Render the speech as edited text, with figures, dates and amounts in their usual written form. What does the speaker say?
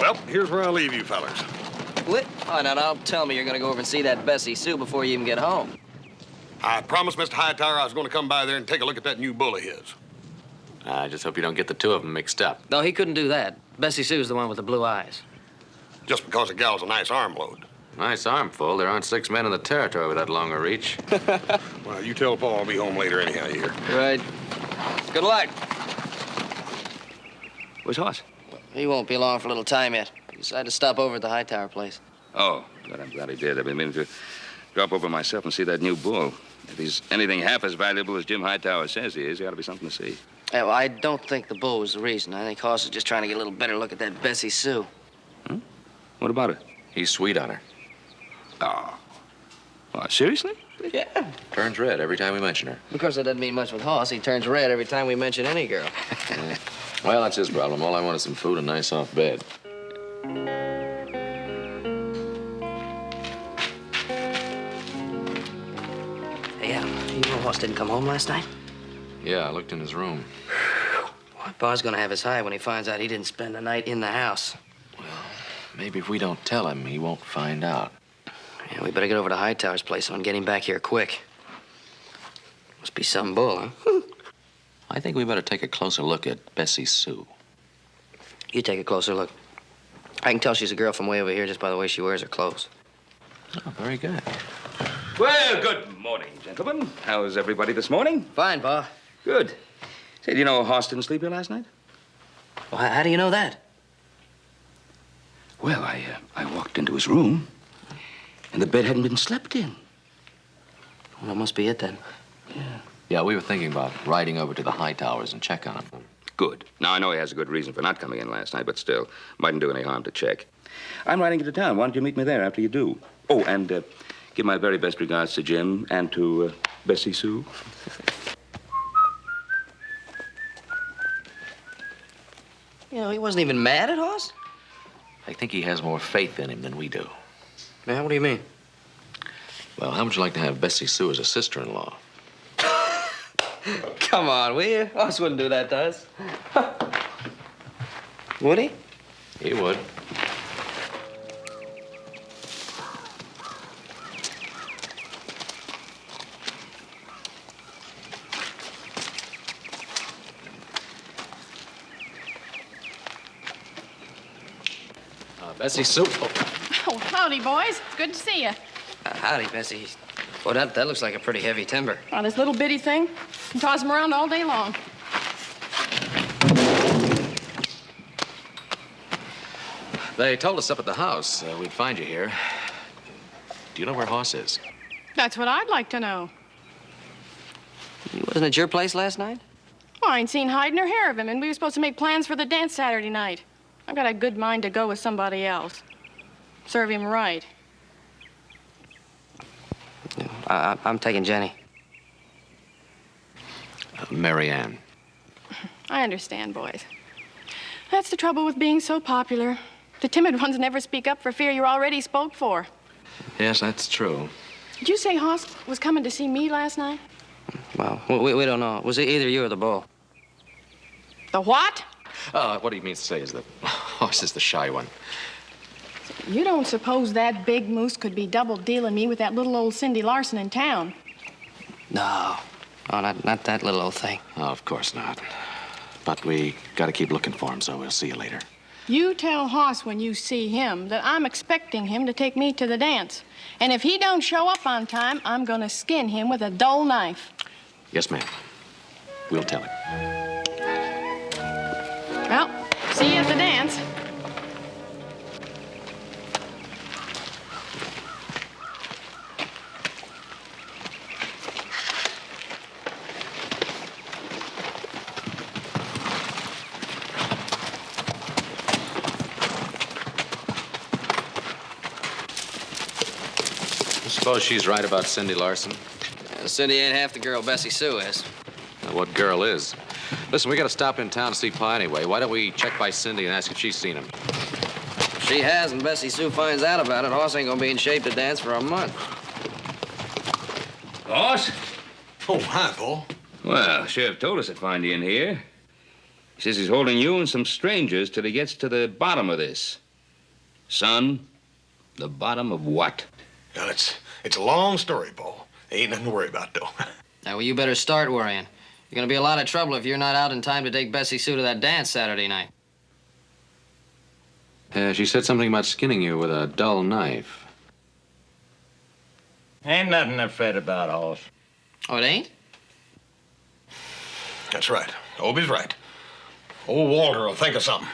Well, here's where I'll leave you fellers. What? Oh, now, don't tell me you're gonna go over and see that Bessie Sue before you even get home. I promised Mr. Hightower I was going to come by there and take a look at that new bull of his. I just hope you don't get the two of them mixed up. No, he couldn't do that. Bessie Sue's the one with the blue eyes. Just because the gal's a nice armload. Nice armful. There aren't 6 men in the territory with that long a reach. Well, you tell Paul I'll be home later anyhow, you hear? Right. Good luck. Where's Hoss? He won't be along for a little time yet. He decided to stop over at the Hightower place. Oh, good. I'm glad he did. I've been meaning to drop over myself and see that new bull. If he's anything half as valuable as Jim Hightower says he is, he ought to be something to see. Yeah, well, I don't think the bull was the reason. I think Hoss is just trying to get a little better look at that Bessie Sue. Huh? What about it? He's sweet on her. Oh. Oh, seriously? Yeah. Turns red every time we mention her. Of course, that doesn't mean much with Hoss. He turns red every time we mention any girl. Well, that's his problem. All I want is some food and a nice soft bed. Yeah, you know Hoss didn't come home last night? Yeah, I looked in his room. Boy, Pa's gonna have his high when he finds out he didn't spend the night in the house. Well, maybe if we don't tell him, he won't find out. Yeah, we better get over to Hightower's place and get him back here quick. Must be some bull, huh? I think we better take a closer look at Bessie Sue. You take a closer look. I can tell she's a girl from way over here just by the way she wears her clothes. Oh, very good. Well, good morning, gentlemen. How's everybody this morning? Fine, Pa. Good. Say, do you know Hoss didn't sleep here last night? Well, how do you know that? Well, I walked into his room, and the bed hadn't been slept in. Well, that must be it, then. Yeah. Yeah, we were thinking about riding over to the Hightowers and check on him. Good. Now, I know he has a good reason for not coming in last night, but still, mightn't do any harm to check. I'm riding into town. Why don't you meet me there after you do? Oh, and give my very best regards to Jim and to Bessie Sue. You know, he wasn't even mad at Hoss? I think he has more faith in him than we do. Man, what do you mean? Well, how would you like to have Bessie Sue as a sister-in-law? Come on, will you? Hoss wouldn't do that to us. Would he? He would. Bessie Sue. Oh, howdy, boys. Good to see you. Howdy, Bessie. Boy, that looks like a pretty heavy timber. Oh, this little bitty thing can toss them around all day long. They told us up at the house we'd find you here. Do you know where Hoss is? That's what I'd like to know. He wasn't at your place last night? Well, I ain't seen hide nor hair of him, and we were supposed to make plans for the dance Saturday night. I've got a good mind to go with somebody else. Serve him right. I'm taking Jenny. Mary Ann. I understand, boys. That's the trouble with being so popular. The timid ones never speak up for fear you're already spoke for. Yes, that's true. Did you say Hoss was coming to see me last night? Well, we don't know. Was it either you or the bull? The what? What he means to say is that Hoss is the shy one. You don't suppose that big moose could be double-dealing me with that little old Cindy Larson in town? No. Oh, not that little old thing. Oh, of course not. But we gotta keep looking for him, so we'll see you later. You tell Hoss when you see him that I'm expecting him to take me to the dance. And if he don't show up on time, I'm gonna skin him with a dull knife. Yes, ma'am. We'll tell him. Well, see you at the dance. Suppose she's right about Cindy Larson. Cindy ain't half the girl Bessie Sue is. Now, what girl is? Listen, we gotta stop in town to see Pa anyway. Why don't we check by Cindy and ask if she's seen him? If she has and Bessie Sue finds out about it, Hoss ain't gonna be in shape to dance for a month. Hoss? Oh, hi, Paul. Well, Sheriff told us I'd find you in here. He says he's holding you and some strangers till he gets to the bottom of this. Son, the bottom of what? Well, it's a long story, Paul. Ain't nothing to worry about, though. Now, well, you better start worrying. You're gonna be a lot of trouble if you're not out in time to take Bessie Sue to that dance Saturday night. She said something about skinning you with a dull knife. Ain't nothing to fret about, Hoss. Oh, it ain't? That's right. Obie's right. Old Walter will think of something.